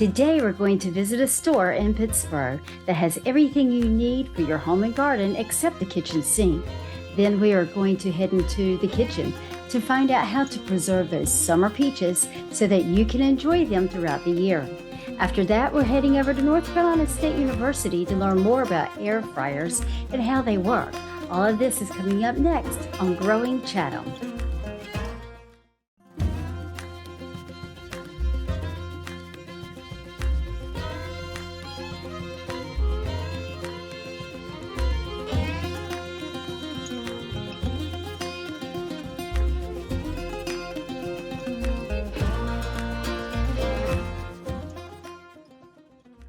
Today we're going to visit a store in Pittsburgh that has everything you need for your home and garden except the kitchen sink. Then we are going to head into the kitchen to find out how to preserve those summer peaches so that you can enjoy them throughout the year. After that, we're heading over to North Carolina State University to learn more about air fryers and how they work. All of this is coming up next on Growing Chatham.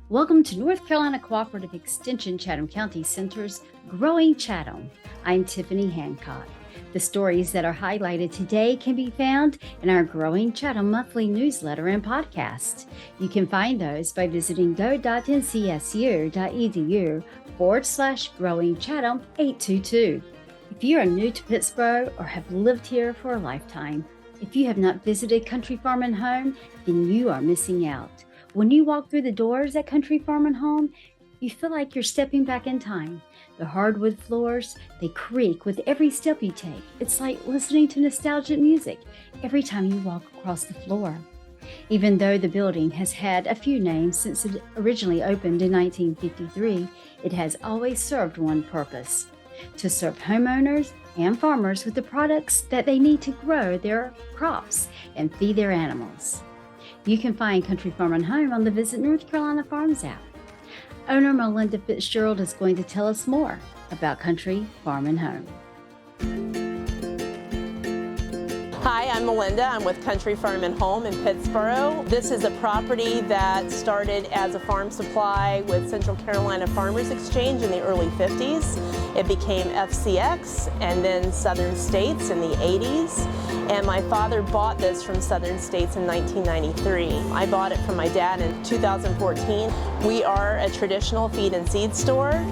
Welcome to North Carolina Cooperative Extension Chatham County Center's Growing Chatham. I'm Tiffany Hancock. The stories that are highlighted today can be found in our Growing Chatham monthly newsletter and podcast. You can find those by visiting go.ncsu.edu/Growing Chatham 822. If you are new to Pittsburgh or have lived here for a lifetime, if you have not visited Country Farm and Home, then you are missing out. When you walk through the doors at Country Farm and Home, you feel like you're stepping back in time. The hardwood floors, they creak with every step you take. It's like listening to nostalgic music every time you walk across the floor. Even though the building has had a few names since it originally opened in 1953, it has always served one purpose: to serve homeowners and farmers with the products that they need to grow their crops and feed their animals. You can find Country Farm and Home on the Visit North Carolina Farms app. Owner Melinda Fitzgerald is going to tell us more about Country Farm and Home. Hi, I'm Melinda. I'm with Country Farm and Home in Pittsburgh. This is a property that started as a farm supply with Central Carolina Farmers Exchange in the early 50s. It became FCX and then Southern States in the 80s. And my father bought this from Southern States in 1993. I bought it from my dad in 2014. We are a traditional feed and seed store.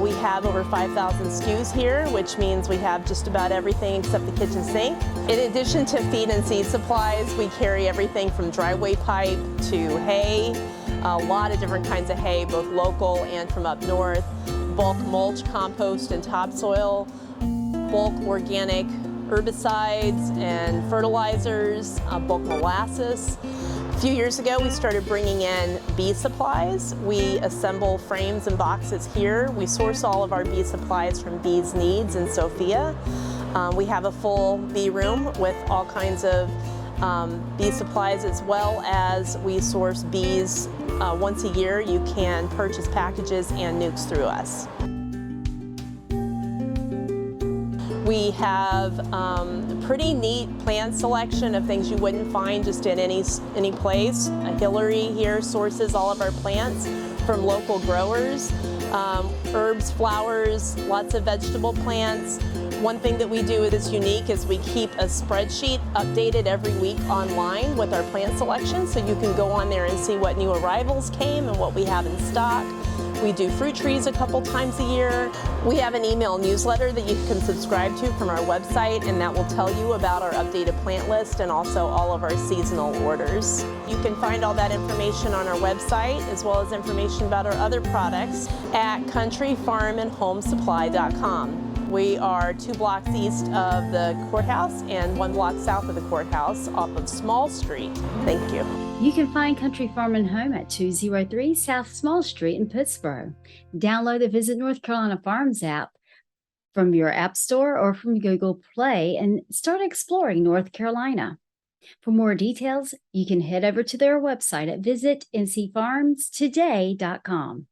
We have over 5,000 SKUs here, which means we have just about everything except the kitchen sink. In addition to feed and seed supplies, we carry everything from driveway pipe to hay, a lot of different kinds of hay, both local and from up north, bulk mulch, compost, and topsoil, bulk organic herbicides and fertilizers, bulk molasses. A few years ago, we started bringing in bee supplies. We assemble frames and boxes here. We source all of our bee supplies from Bees Needs in Sophia. We have a full bee room with all kinds of bee supplies, as well as we source bees once a year. You can purchase packages and nukes through us. We have a pretty neat plant selection of things you wouldn't find just in any place. Hillary here sources all of our plants from local growers. Herbs, flowers, lots of vegetable plants. One thing that we do that's unique is we keep a spreadsheet updated every week online with our plant selection, so you can go on there and see what new arrivals came and what we have in stock. We do fruit trees a couple times a year. We have an email newsletter that you can subscribe to from our website, and that will tell you about our updated plant list and also all of our seasonal orders. You can find all that information on our website, as well as information about our other products at countryfarmandhomesupply.com. We are 2 blocks east of the courthouse and 1 block south of the courthouse off of Small Street. Thank you. You can find Country Farm and Home at 203 South Small Street in Pittsburgh. Download the Visit North Carolina Farms app from your app store or from Google Play and start exploring North Carolina. For more details, you can head over to their website at visitncfarmstoday.com.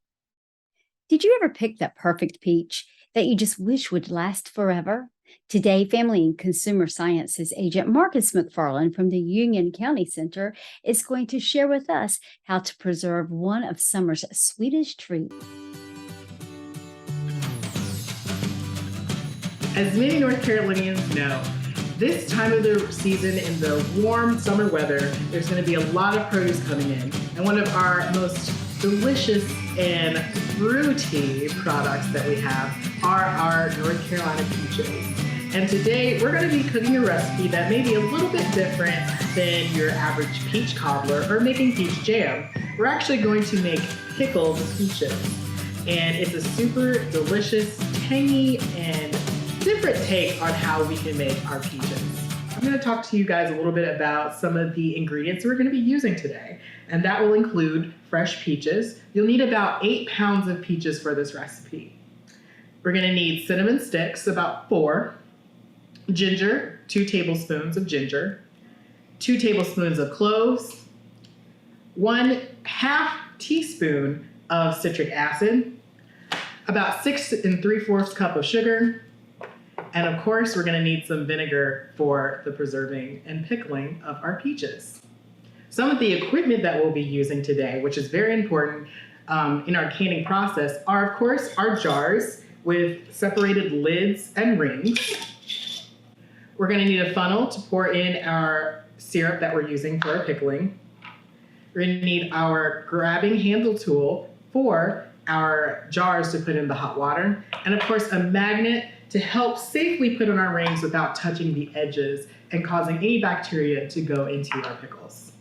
Did you ever pick that perfect peach that you just wish would last forever? Today, Family and Consumer Sciences agent Marcus McFarland from the Union County Center is going to share with us how to preserve one of summer's sweetest treats. As many North Carolinians know, this time of the season in the warm summer weather, there's going to be a lot of produce coming in. And one of our most delicious and fruity products that we have are our North Carolina peaches. And today we're going to be cooking a recipe that may be a little bit different than your average peach cobbler or making peach jam. We're actually going to make pickled peaches. And it's a super delicious, tangy, and different take on how we can make our peaches. I'm going to talk to you guys a little bit about some of the ingredients we're going to be using today. And that will include fresh peaches. You'll need about 8 pounds of peaches for this recipe. We're going to need cinnamon sticks, about 4, ginger, 2 tablespoons of ginger, 2 tablespoons of cloves, 1/2 teaspoon of citric acid, about 6 3/4 cup of sugar, and of course we're going to need some vinegar for the preserving and pickling of our peaches. Some of the equipment that we'll be using today, which is very important in our canning process, are of course our jars with separated lids and rings. We're going to need a funnel to pour in our syrup that we're using for our pickling. We're going to need our grabbing handle tool for our jars to put in the hot water, and of course a magnet to help safely put on our rings without touching the edges and causing any bacteria to go into our pickles.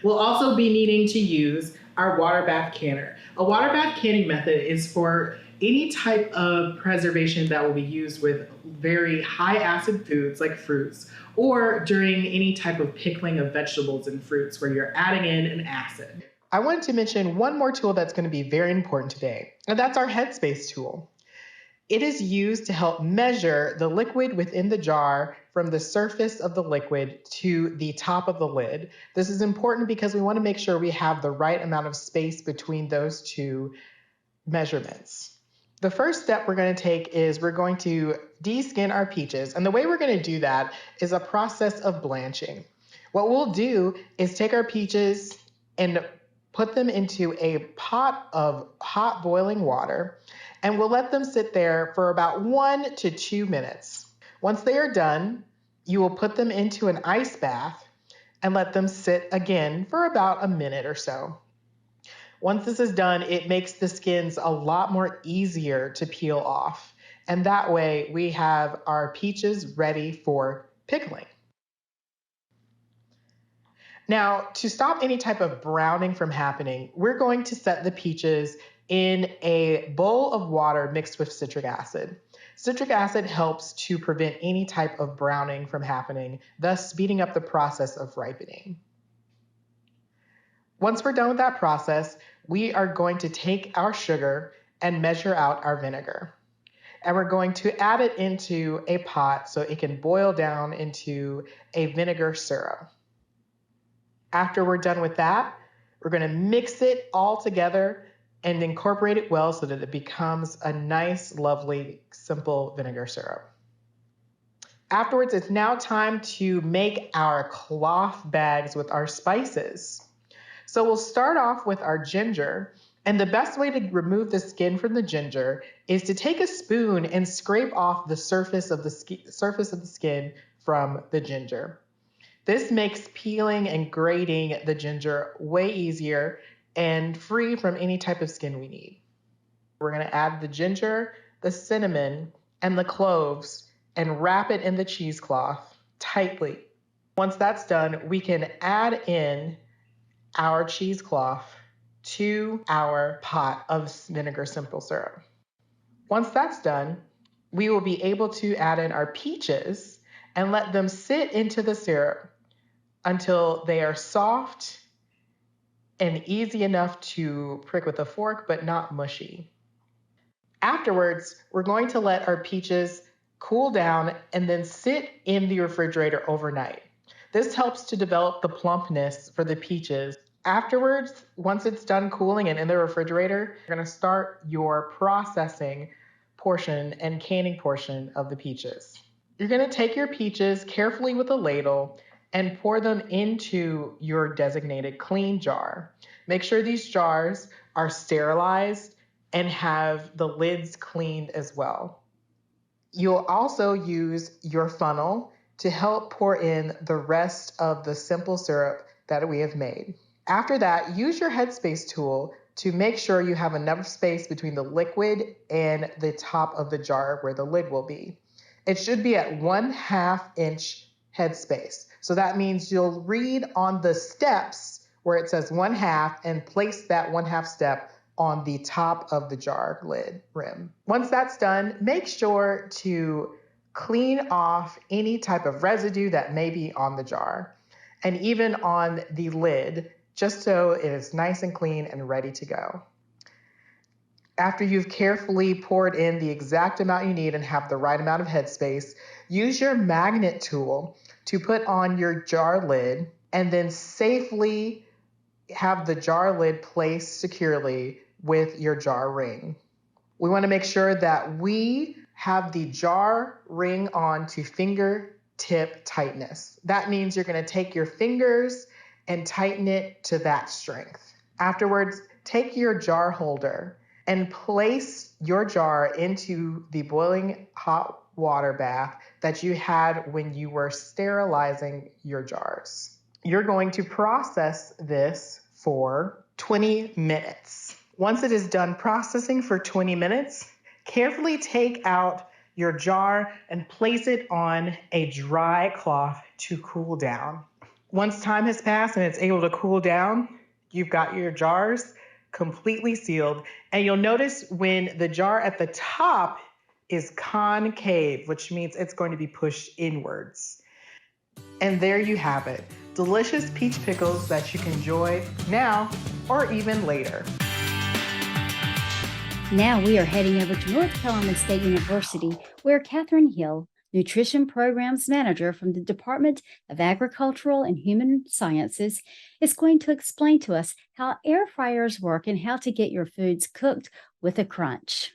We'll also be needing to use our water bath canner. A water bath canning method is for any type of preservation that will be used with very high acid foods like fruits, or during any type of pickling of vegetables and fruits where you're adding in an acid. I wanted to mention one more tool that's going to be very important today, and that's our headspace tool. It is used to help measure the liquid within the jar from the surface of the liquid to the top of the lid. This is important because we want to make sure we have the right amount of space between those two measurements. The first step we're going to take is we're going to de-skin our peaches. And the way we're going to do that is a process of blanching. What we'll do is take our peaches and put them into a pot of hot boiling water, and we'll let them sit there for about 1 to 2 minutes. Once they are done, you will put them into an ice bath and let them sit again for about a minute or so. Once this is done, it makes the skins a lot more easier to peel off. And that way we have our peaches ready for pickling. Now, to stop any type of browning from happening, we're going to set the peaches in a bowl of water mixed with citric acid. Citric acid helps to prevent any type of browning from happening, thus speeding up the process of ripening. Once we're done with that process, we are going to take our sugar and measure out our vinegar. And we're going to add it into a pot so it can boil down into a vinegar syrup. After we're done with that, we're going to mix it all together and incorporate it well so that it becomes a nice, lovely, simple vinegar syrup. Afterwards, it's now time to make our cloth bags with our spices. So we'll start off with our ginger, and the best way to remove the skin from the ginger is to take a spoon and scrape off the surface of the skin from the ginger. This makes peeling and grating the ginger way easier and free from any type of skin we need. We're going to add the ginger, the cinnamon, and the cloves and wrap it in the cheesecloth tightly. Once that's done, we can add in our cheesecloth to our pot of vinegar simple syrup. Once that's done, we will be able to add in our peaches and let them sit into the syrup until they are soft and easy enough to prick with a fork, but not mushy. Afterwards, we're going to let our peaches cool down and then sit in the refrigerator overnight. This helps to develop the plumpness for the peaches. Afterwards, once it's done cooling and in the refrigerator, you're going to start your processing portion and canning portion of the peaches. You're going to take your peaches carefully with a ladle and pour them into your designated clean jar. Make sure these jars are sterilized and have the lids cleaned as well. You'll also use your funnel to help pour in the rest of the simple syrup that we have made. After that, use your headspace tool to make sure you have enough space between the liquid and the top of the jar where the lid will be. It should be at 1/2 inch headspace. So that means you'll read on the steps where it says 1/2 and place that 1/2 step on the top of the jar lid rim. Once that's done, make sure to clean off any type of residue that may be on the jar and even on the lid, just so it is nice and clean and ready to go. After you've carefully poured in the exact amount you need and have the right amount of headspace, use your magnet tool to put on your jar lid and then safely have the jar lid placed securely with your jar ring. We want to make sure that we have the jar ring on to fingertip tightness. That means you're going to take your fingers and tighten it to that strength. Afterwards, take your jar holder and place your jar into the boiling hot water bath that you had when you were sterilizing your jars. You're going to process this for 20 minutes. Once it is done processing for 20 minutes, carefully take out your jar and place it on a dry cloth to cool down. Once time has passed and it's able to cool down, you've got your jars completely sealed. And you'll notice when the jar at the top is concave, which means it's going to be pushed inwards. And there you have it. Delicious peach pickles that you can enjoy now or even later. Now we are heading over to North Carolina State University, where Catherine Hill, Nutrition Programs Manager from the Department of Agricultural and Human Sciences, is going to explain to us how air fryers work and how to get your foods cooked with a crunch.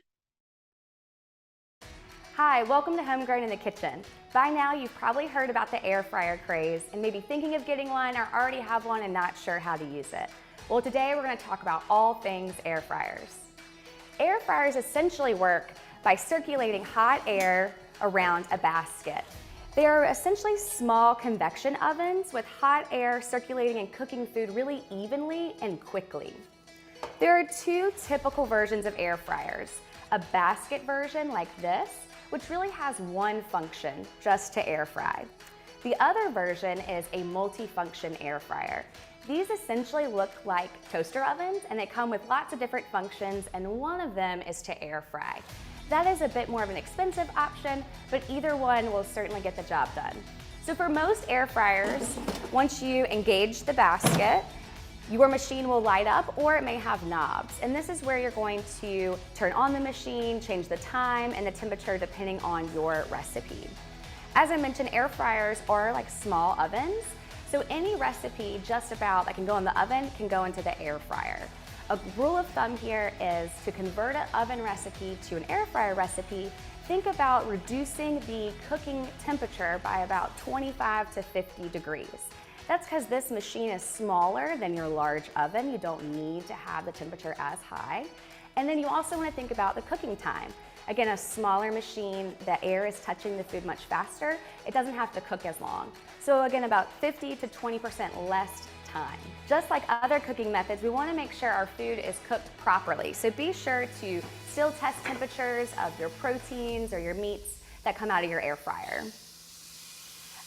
Hi, welcome to Homegrown in the Kitchen. By now, you've probably heard about the air fryer craze and maybe thinking of getting one or already have one and not sure how to use it. Well, today we're going to talk about all things air fryers. Air fryers essentially work by circulating hot air around a basket. They are essentially small convection ovens with hot air circulating and cooking food really evenly and quickly. There are two typical versions of air fryers. A basket version like this, which really has one function, just to air fry. The other version is a multi-function air fryer. These essentially look like toaster ovens and they come with lots of different functions, and one of them is to air fry. That is a bit more of an expensive option, but either one will certainly get the job done. So for most air fryers, once you engage the basket, your machine will light up or it may have knobs. And this is where you're going to turn on the machine, change the time and the temperature depending on your recipe. As I mentioned, air fryers are like small ovens. So any recipe just about that can go in the oven can go into the air fryer. A rule of thumb here is to convert an oven recipe to an air fryer recipe, think about reducing the cooking temperature by about 25 to 50 degrees. That's because this machine is smaller than your large oven. You don't need to have the temperature as high. And then you also want to think about the cooking time. Again, a smaller machine, the air is touching the food much faster. It doesn't have to cook as long. So again, about 50 to 20% less time. Just like other cooking methods, we want to make sure our food is cooked properly. So be sure to still test temperatures of your proteins or your meats that come out of your air fryer.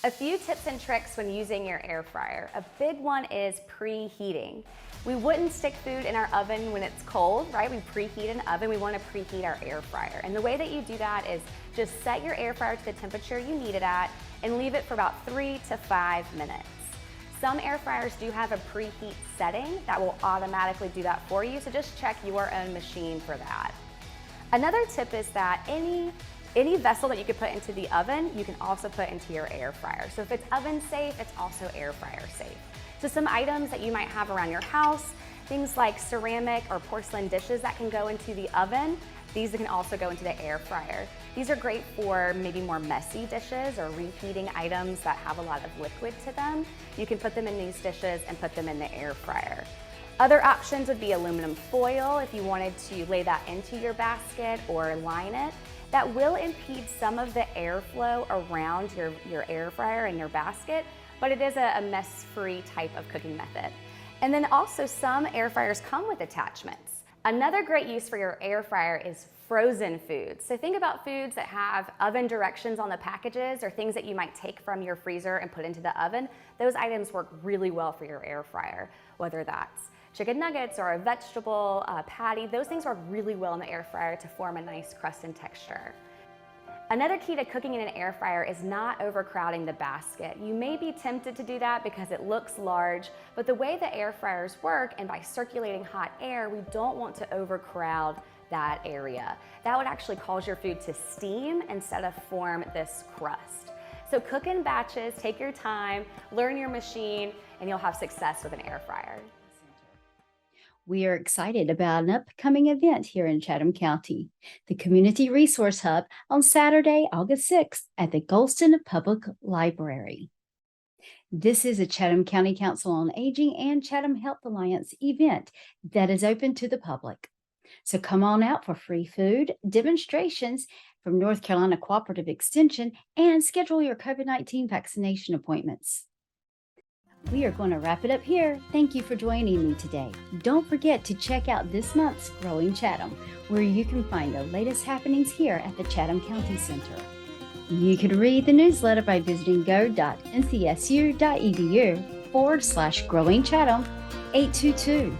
A few tips and tricks when using your air fryer. A big one is preheating. We wouldn't stick food in our oven when it's cold, right? We preheat an oven, we want to preheat our air fryer. And the way that you do that is just set your air fryer to the temperature you need it at and leave it for about 3 to 5 minutes. Some air fryers do have a preheat setting that will automatically do that for you, so just check your own machine for that. Another tip is that any vessel that you could put into the oven, you can also put into your air fryer. So if it's oven safe, it's also air fryer safe. So some items that you might have around your house, things like ceramic or porcelain dishes that can go into the oven, these can also go into the air fryer. These are great for maybe more messy dishes or reheating items that have a lot of liquid to them. You can put them in these dishes and put them in the air fryer. Other options would be aluminum foil if you wanted to lay that into your basket or line it. That will impede some of the airflow around your air fryer and your basket, but it is a mess-free type of cooking method. And then also some air fryers come with attachments. Another great use for your air fryer is frozen foods. So think about foods that have oven directions on the packages or things that you might take from your freezer and put into the oven. Those items work really well for your air fryer, whether that's chicken nuggets or a vegetable patty. Those things work really well in the air fryer to form a nice crust and texture. Another key to cooking in an air fryer is not overcrowding the basket. You may be tempted to do that because it looks large, but the way the air fryers work and by circulating hot air, we don't want to overcrowd that area. That would actually cause your food to steam instead of form this crust. So cook in batches, take your time, learn your machine, and you'll have success with an air fryer. We are excited about an upcoming event here in Chatham County, the Community Resource Hub on Saturday, August 6th at the Golston Public Library. This is a Chatham County Council on Aging and Chatham Health Alliance event that is open to the public. So come on out for free food, demonstrations from North Carolina Cooperative Extension, and schedule your COVID-19 vaccination appointments. We are going to wrap it up here. Thank you for joining me today. Don't forget to check out this month's Growing Chatham, where you can find the latest happenings here at the Chatham County Center. You can read the newsletter by visiting go.ncsu.edu/Growing Chatham 822.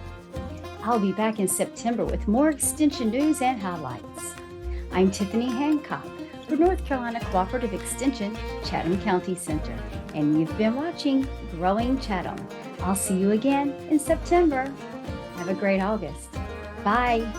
I'll be back in September with more Extension news and highlights. I'm Tiffany Hancock for North Carolina Cooperative Extension, Chatham County Center, and you've been watching Growing Chatham. I'll see you again in September. Have a great August. Bye.